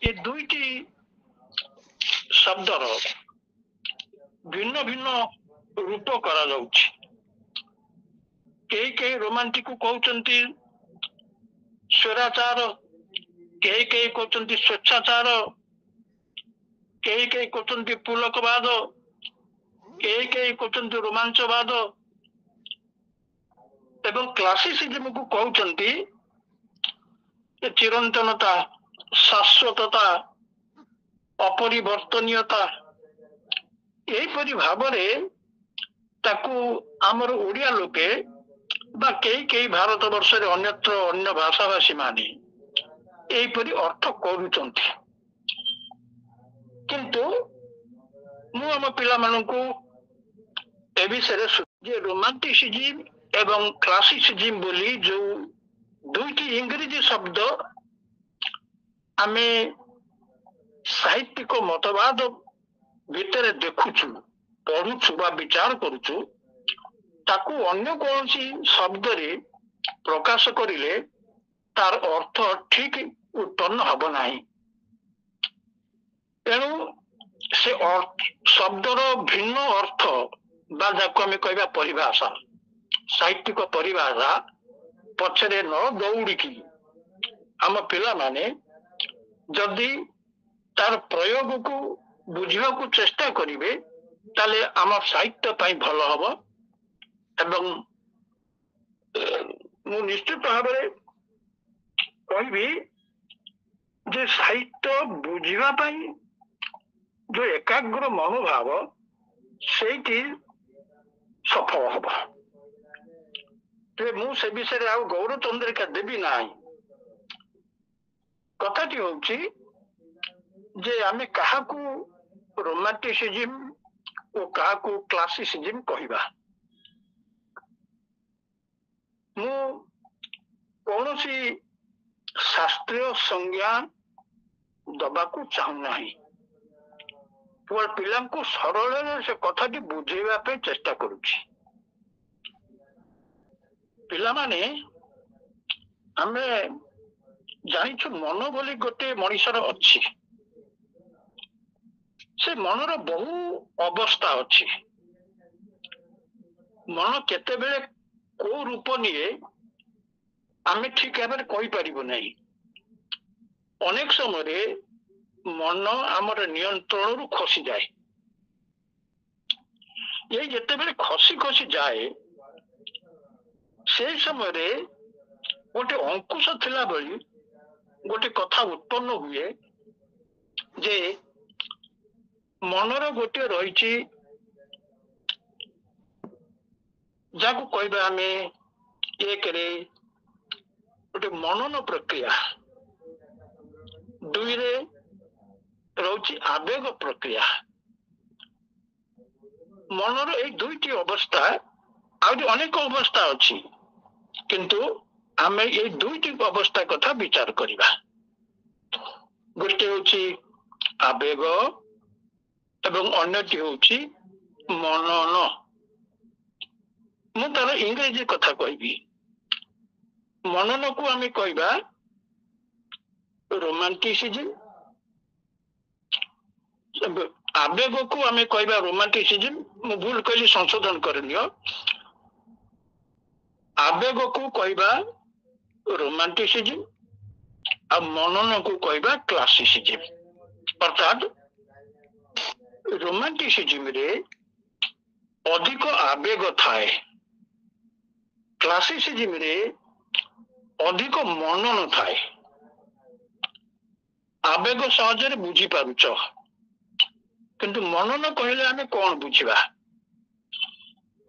ଏ ଦୁଇଟି ଶବ୍ଦର ଭିନ୍ନ ଭିନ୍ନ ରୂପ କରାଯାଉଛି। କେହି କେହି ରୋମାଣ୍ଟିକ କହୁଛନ୍ତି ସ୍ୱୈରାଚାର, କେହି କେହି କହୁଛନ୍ତି ସ୍ୱେଚ୍ଛାଚାର, କେହି କେହି କହୁଛନ୍ତି ପୁଲକବାଦ, କେହି କେହି କହୁଛନ୍ତି ରୋମାଞ୍ଚବାଦ ଏବଂ କ୍ଲାସିସିଜମକୁ କହୁଛନ୍ତି ଚିରନ୍ତନତା, ଶାଶ୍ୱତତା, ଅପରିବର୍ତ୍ତନୀୟତା। ଏହିପରି ଭାବରେ ତାକୁ ଆମର ଓଡ଼ିଆ ଲୋକେ ବା କେହି କେହି ଭାରତ ବର୍ଷରେ ଅନ୍ୟତ୍ର ଅନ୍ୟ ଭାଷାଭାଷୀ ମାନେ ଏହିପରି ଅର୍ଥ କରୁଛନ୍ତି। କିନ୍ତୁ ମୁଁ ଆମ ପିଲାମାନଙ୍କୁ ଏ ବିଷୟରେ ଯେ ରୋମାଣ୍ଟିସିଜିମ୍ ଏବଂ କ୍ଲାସିସିଜିମ୍ ବୋଲି ଯୋଉ ଦୁଇଟି ଇଂରେଜୀ ଶବ୍ଦ ଆମେ ସାହିତ୍ୟିକ ମତବାଦ ଭିତରେ ଦେଖୁଛୁ, ପଢୁଛୁ ବା ବିଚାର କରୁଛୁ, ତାକୁ ଅନ୍ୟ କୌଣସି ଶବ୍ଦରେ ପ୍ରକାଶ କରିଲେ ତାର ଅର୍ଥ ଠିକ ଉତ୍ପନ୍ନ ହବ ନାହିଁ। ତେଣୁ ସେ ଶବ୍ଦର ଭିନ୍ନ ଅର୍ଥ ବା ଯାକୁ ଆମେ କହିବା ପରିଭାଷା, ସାହିତ୍ୟିକ ପରିଭାଷା ପଛରେ ନ ଦୌଡ଼ିକି ଆମ ପିଲାମାନେ ଯଦି ତାର ପ୍ରୟୋଗକୁ ବୁଝିବାକୁ ଚେଷ୍ଟା କରିବେ ତାହେଲେ ଆମ ସାହିତ୍ୟ ପାଇଁ ଭଲ ହବ। ଏବଂ ମୁଁ ନିଶ୍ଚିତ ଭାବରେ କହିବି ଯେ ସାହିତ୍ୟ ବୁଝିବା ପାଇଁ ଯୋଉ ଏକାଗ୍ର ମନୋଭାବ ସେଇଠି ସଫଳ ହବ। ମୁଁ ସେ ବିଷୟରେ ଆଉ ଗୌର ଚନ୍ଦ୍ରିକା ଦେବି ନାହିଁ। କଥାଟି ହଉଛି ଯେ ଆମେ କାହାକୁ ରୋମାଣ୍ଟିସିଜିମ୍ ଓ କାହାକୁ କ୍ଲାସିସିଜିମ୍ କହିବା। ମୁଁ କୌଣସି ଶାସ୍ତ୍ରୀୟ ସଂଜ୍ଞା ଦବାକୁ ଚାହୁଁନାହିଁ। ପିଲାଙ୍କୁ ସରଳରେ ସେ କଥାଟି ବୁଝେଇବା ପାଇଁ ଚେଷ୍ଟା କରୁଛି। ପିଲାମାନେ ଆମେ ଜାଣିଛୁ ମନ ବୋଲି ଗୋଟେ ମଣିଷର ଅଛି। ସେ ମନର ବହୁ ଅବସ୍ଥା ଅଛି। ମନ କେତେବେଳେ କୋଉ ରୂପ ନିଏ ଆମେ ଠିକ ଭାବରେ କହିପାରିବୁ ନାହିଁ। ଅନେକ ସମୟରେ ମନ ଆମର ନିୟନ୍ତ୍ରଣରୁ ଖସିଯାଏ। ଏଇ ଯେତେବେଳେ ଖସି ଖସି ଯାଏ ସେଇ ସମୟରେ ଗୋଟେ ଅଙ୍କୁଶ ଥିଲା ଭଳି ଗୋଟେ କଥା ଉତ୍ପନ୍ନ ହୁଏ ଯେ ମନର ଗୋଟିଏ ରହିଛି ଯାହାକୁ କହିବା ଆମେ ଏକରେ ଗୋଟେ ମନନ ପ୍ରକ୍ରିୟା, ଦୁଇରେ ରହୁଛି ଆବେଗ ପ୍ରକ୍ରିୟା। ମନର ଏଇ ଦୁଇଟି ଅବସ୍ଥା, ଆହୁରି ଅନେକ ଅବସ୍ଥା ଅଛି, କିନ୍ତୁ ଆମେ ଏଇ ଦୁଇଟି ଅବସ୍ଥା କଥା ବିଚାର କରିବା। ଗୋଟେ ହଉଛି ଆବେଗ ଏବଂ ଅନ୍ୟଟି ହଉଛି ମନନ। ମୁଁ ତାର ଇଂରେଜୀ କଥା କହିବି। ମନନକୁ ଆମେ କହିବା ରୋମାଣ୍ଟିସିଜିମ୍, ଆବେଗକୁ ଆମେ କହିବା ରୋମାଣ୍ଟିସିଜିମ୍। ମୁଁ ଭୁଲ କହିଲି ସଂଶୋଧନ କରିନିଅ। ଆବେଗକୁ କହିବା ରୋମାଣ୍ଟିସିଜିମ୍ ଆଉ ମନନକୁ କହିବା କ୍ଲାସିସିଜିମ୍। ଅର୍ଥାତ୍ ରୋମାଣ୍ଟିସିଜିମରେ ଅଧିକ ଆବେଗ ଥାଏ, କ୍ଲାସିସିଜିମରେ ଅଧିକ ମନନ ଥାଏ। ଆବେଗ ସହଜରେ ବୁଝିପାରୁଛ, କିନ୍ତୁ ମନନ କହିଲେ ଆମେ କଣ ବୁଝିବା?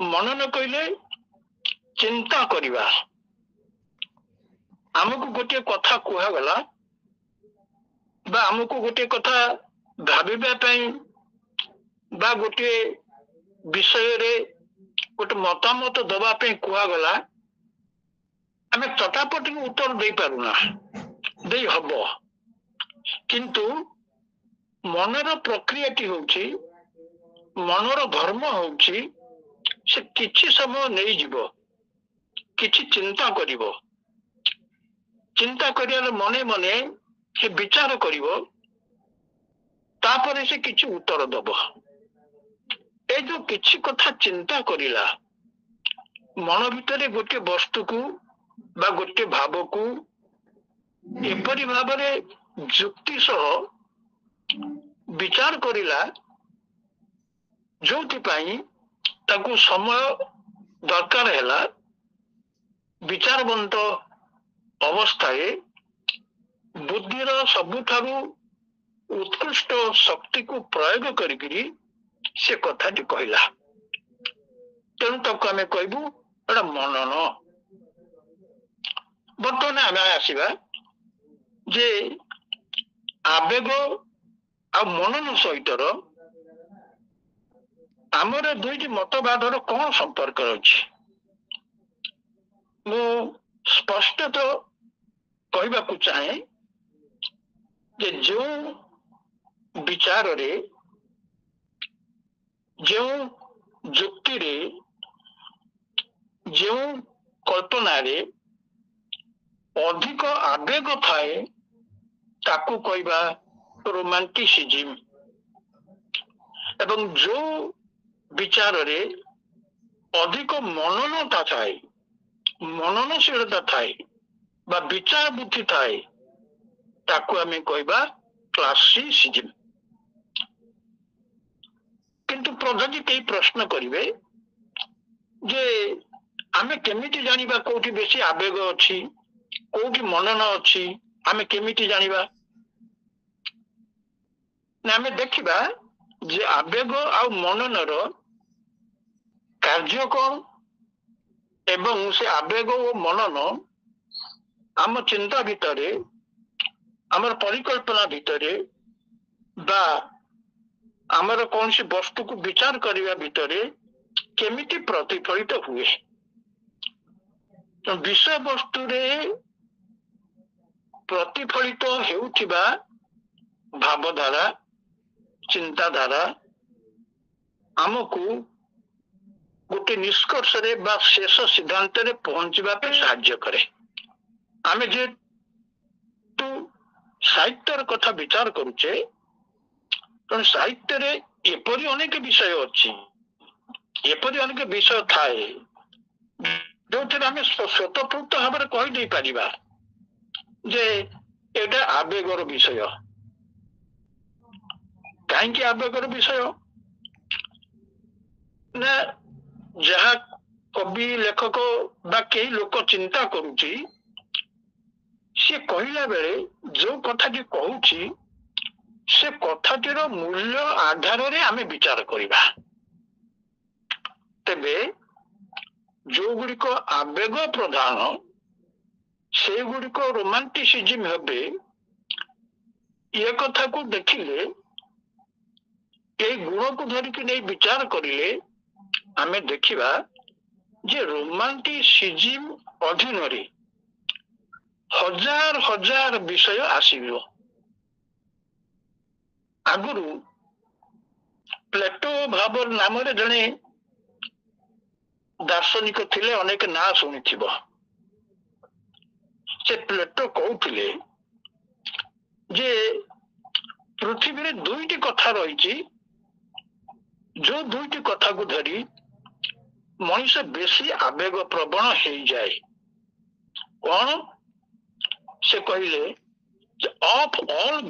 ମନନ କହିଲେ ଚିନ୍ତା କରିବା। ଆମକୁ ଗୋଟିଏ କଥା କୁହାଗଲା ବା ଆମକୁ ଗୋଟିଏ କଥା ଭାବିବା ପାଇଁ ବା ଗୋଟିଏ ବିଷୟରେ ଗୋଟେ ମତାମତ ଦବା ପାଇଁ କୁହାଗଲା, ଆମେ ଚଟାପଟିକୁ ଉତ୍ତର ଦେଇପାରୁନା, ଦେଇ ହବ, କିନ୍ତୁ ମନର ପ୍ରକ୍ରିୟାଟି ହଉଛି, ମନର ଧର୍ମ ହଉଛି ସେ କିଛି ସମୟ ନେଇଯିବ, କିଛି ଚିନ୍ତା କରିବ। ଚିନ୍ତା କରିବାର ମନେ ମନେ ସେ ବିଚାର କରିବ ତାପରେ ସେ କିଛି ଉତ୍ତର ଦବ। ଏ ଯୋଉ କିଛି କଥା ଚିନ୍ତା କରିଲା, ମନ ଭିତରେ ଗୋଟିଏ ବସ୍ତୁକୁ ବା ଗୋଟିଏ ଭାବକୁ ଏପରି ଭାବରେ ଯୁକ୍ତି ସହ ବିଚାର କରିଲା, ଯୋଉଥିପାଇଁ ତାକୁ ସମୟ ଦରକାର ହେଲା ବିଚାରବନ୍ତ ଅବସ୍ଥାରେ ବୁଦ୍ଧିର ସବୁଠାରୁ ଉତ୍କୃଷ୍ଟ ଶକ୍ତିକୁ ପ୍ରୟୋଗ କରିକିରି ସେ କଥାଟି କହିଲା। ତେଣୁ ତାକୁ ଆମେ କହିବୁ ଏଟା ମନନ। ବର୍ତ୍ତମାନ ଆମେ ଆସିବା ଯେ ଆବେଗ ଆଉ ମନନ ସହିତର ଆମର ଦୁଇଟି ମତବାଦର କଣ ସମ୍ପର୍କ ଅଛି? ମୁଁ ସ୍ପଷ୍ଟତଃ କହିବାକୁ ଚାହେଁ ଯେ ଯେଉଁ ବିଚାରରେ, ଯେଉଁ ଯୁକ୍ତିରେ, ଯେଉଁ କଳ୍ପନାରେ ଅଧିକ ଆବେଗ ଥାଏ ତାକୁ କହିବା ରୋମାଣ୍ଟିସିଜିମ୍, ଏବଂ ଯୋଉ ବିଚାରରେ ଅଧିକ ମନନତା ଥାଏ, ମନନଶୀଳତା ଥାଏ ବା ବିଚାର ବୁଦ୍ଧି ଥାଏ ତାକୁ ଆମେ କହିବା କ୍ଲାସିସିଜିମ୍। କିନ୍ତୁ ଯଦି କେହି ପ୍ରଶ୍ନ କରିବେ ଯେ ଆମେ କେମିତି ଜାଣିବା କୋଉଠି ବେଶୀ ଆବେଗ ଅଛି, କୋଉଠି ମନନ ଅଛି, ଆମେ କେମିତି ଜାଣିବା? ନା ଆମେ ଦେଖିବା ଯେ ଆବେଗ ଆଉ ମନନର କାର୍ଯ୍ୟ କଣ, ଏବଂ ସେ ଆବେଗ ଓ ମନନ ଆମ ଚିନ୍ତା ଭିତରେ, ଆମର ପରିକଳ୍ପନା ଭିତରେ ବା ଆମର କୌଣସି ବସ୍ତୁକୁ ବିଚାର କରିବା ଭିତରେ କେମିତି ପ୍ରତିଫଳିତ ହୁଏ। ବିଷୟବସ୍ତୁରେ ପ୍ରତିଫଳିତ ହେଉଥିବା ଭାବଧାରା, ଚିନ୍ତାଧାରା ଆମକୁ ଗୋଟେ ନିଷ୍କର୍ଷରେ ବା ଶେଷ ସିଦ୍ଧାନ୍ତରେ ପହଞ୍ଚିବା ପାଇଁ ସାହାଯ୍ୟ କରେ। ଆମେ ଯେହେତୁ ସାହିତ୍ୟର କଥା ବିଚାର କରୁଛେ, ତେଣୁ ସାହିତ୍ୟରେ ଏପରି ଅନେକ ବିଷୟ ଅଛି, ଏପରି ଅନେକ ବିଷୟ ଥାଏ ଯୋଉଥିରେ ଆମେ ସ୍ୱତଃପୃତ ଭାବରେ କହିଦେଇ ପାରିବା ଯେ ଏଇଟା ଆବେଗର ବିଷୟ। କାହିଁକି ଆବେଗର ବିଷୟ? ନା ଯାହା କବି, ଲେଖକ ବା କେହି ଲୋକ ଚିନ୍ତା କରୁଛି, ସେ କହିଲା ବେଳେ ଯୋଉ କଥାଟି କହୁଛି ସେ କଥାଟିର ମୂଲ୍ୟ ଆଧାରରେ ଆମେ ବିଚାର କରିବା। ତେବେ ଯୋଉଗୁଡ଼ିକ ଆବେଗ ପ୍ରଧାନ ସେଗୁଡିକ ରୋମାଣ୍ଟିସିଜିମ୍ ହେବେ। ଏ କଥାକୁ ଦେଖିଲେ, ଏଇ ଗୁଣକୁ ଧରିକି ନେଇ ବିଚାର କରିଲେ ଆମେ ଦେଖିବା ଯେ ରୋମାଣ୍ଟିସିଜିମ୍ ଅଧୀନରେ ହଜାର ହଜାର ବିଷୟ ଆସିବ। ଆଗରୁ ପ୍ଲେଟୋ ଭାବର ନାମରେ ଜଣେ ଦାର୍ଶନିକ ଥିଲେ, ଅନେକ ନାଁ ଶୁଣିଥିବ। ସେ ପ୍ଲେଟୋ କହୁଥିଲେ ଯେ ପୃଥିବୀରେ ଦୁଇଟି କଥା ରହିଛି, ଯୋଉ ଦୁଇଟି କଥାକୁ ଧରି ମଣିଷ ବେଶୀ ଆବେଗ ପ୍ରବଣ ହେଇଯାଏ। କଣ? ସେ କହିଲେ of all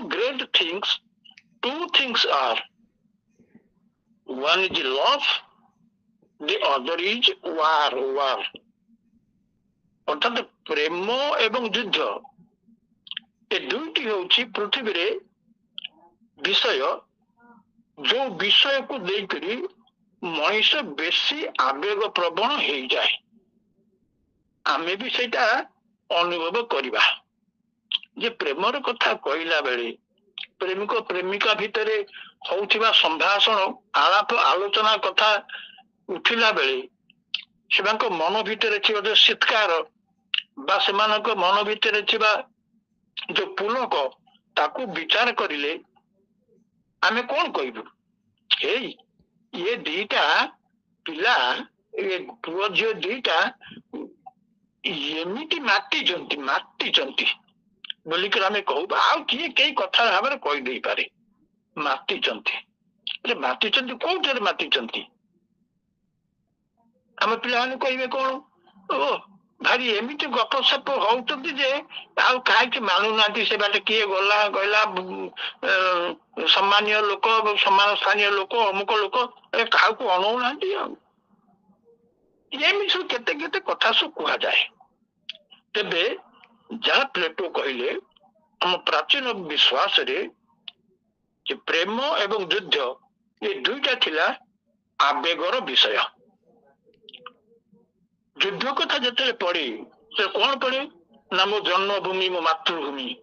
great things, two things are, one is love, the other is war. ଅର୍ଥାତ ପ୍ରେମ ଏବଂ ଯୁଦ୍ଧ, ଏ ଦୁଇଟି ହେଉଛି ପୃଥିବୀରେ ବିଷୟ, ଯୋଉ ବିଷୟକୁ ଦେଇକରି ମଣିଷ ବେଶୀ ଆବେଗ ପ୍ରବଣ ହେଇଯାଏ। ଆମେ ବି ସେଇଟା ଅନୁଭବ କରିବା ଯେ ପ୍ରେମର କଥା କହିଲା ବେଳେ, ପ୍ରେମିକ ପ୍ରେମିକା ଭିତରେ ହଉଥିବା ସମ୍ଭାଷଣ, ଆଳାପ ଆଲୋଚନା କଥା ଉଠିଲା ବେଳେ ସେମାନଙ୍କ ମନ ଭିତରେ ଥିବା ଯୋଉ ଶୀତ୍କାର ବା ସେମାନଙ୍କ ମନ ଭିତରେ ଥିବା ଯୋଉ ପୁଲକ, ତାକୁ ବିଚାର କରିଲେ ଆମେ କଣ କହିବୁ? ଏଇ ଇଏ ଦିଟା ପିଲା, ଏ ପୁଅ ଝିଅ ଦିଟା ଏମିତି ମାତିଛନ୍ତି, बोलिकर आमे कहू आउ किए कई कथा भाव कही दे पारे मातिचंती मातिचंती कोठे मातिचंती आम पिलाने कहे कौन ओ भारी एमती गपसप होती जे कहीं मानुना से बाटे किए गला गला सम्मानीय लोक सम्मान स्थानीय लोक अमुक लोक क्या अणुना सब केते कथा सब कह जाए तेबे जहाँ प्लेटो कहले हम प्राचीन विश्वास रे प्रेम एवं युद्ध ये दुईटा थिला आवेगर विषय युद्ध कथा जिते पढ़ी से कौन पढ़े ना मो जन्मभूमि मो मातृभूमि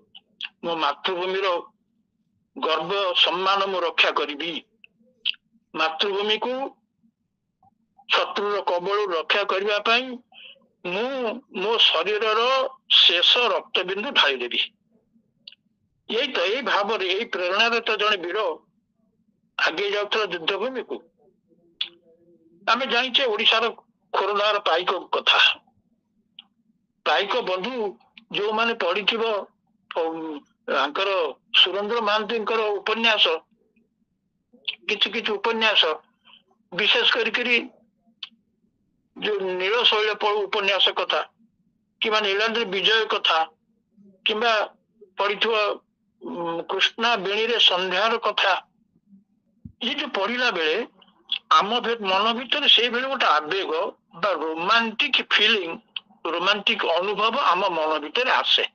गर्व सम्मान मु रक्षा करी मातृभूमि को शत्रु कबल रक्षा करने मो शरीर शेष रक्तबिंदु ढाई देवी यही तो यही भाव यही प्रेरणा तो जड़े वीर आगे जाऊला युद्धभूमि को आम जाचे ओडार खोरधार पाइक कथा पाइक बंधु जो माने पढ़ी सुरेंद्र महांती उपन्यास किछि उपन्यास विशेष करी जो नील शैल पढ़ु उपन्यास कथा कि नीलाद्री विजय कथा कि पढ़ी कृष्णा बेणी रे संध्यार कथा ये जो पढ़ला बेले आम मन भीतर से गोटे आवेग रोमांटिक फिलिंग रोमांटिक अनुभव आम मन भीतर आसे